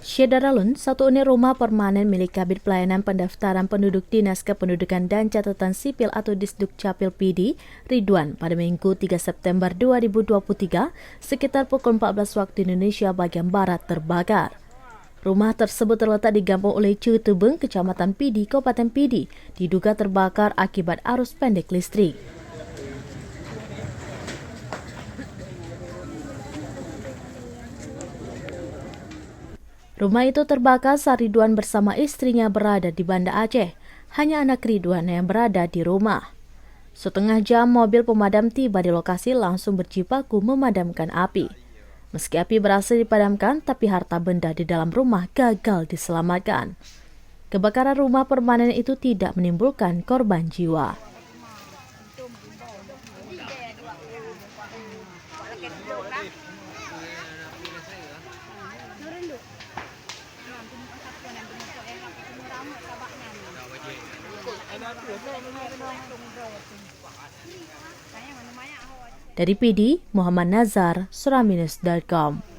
Syedaralun, satu unit rumah permanen milik Kabid Pelayanan Pendaftaran Penduduk Dinas Kependudukan dan Catatan Sipil atau Disdukcapil PD, Ridwan, pada Minggu 3 September 2023, sekitar pukul 14 waktu Indonesia bagian Barat terbakar. Rumah tersebut terletak di Kampung Oleh Cetubeng, Kecamatan PD, Kabupaten PD, diduga terbakar akibat arus pendek listrik. Rumah itu terbakar saat Ridwan bersama istrinya berada di Banda Aceh. Hanya anak Ridwan yang berada di rumah. Setengah jam mobil pemadam tiba di lokasi langsung berjibaku memadamkan api. Meski api berhasil dipadamkan, tapi harta benda di dalam rumah gagal diselamatkan. Kebakaran rumah permanen itu tidak menimbulkan korban jiwa. Dari PD, Muhammad Nazar, Suraminus.com.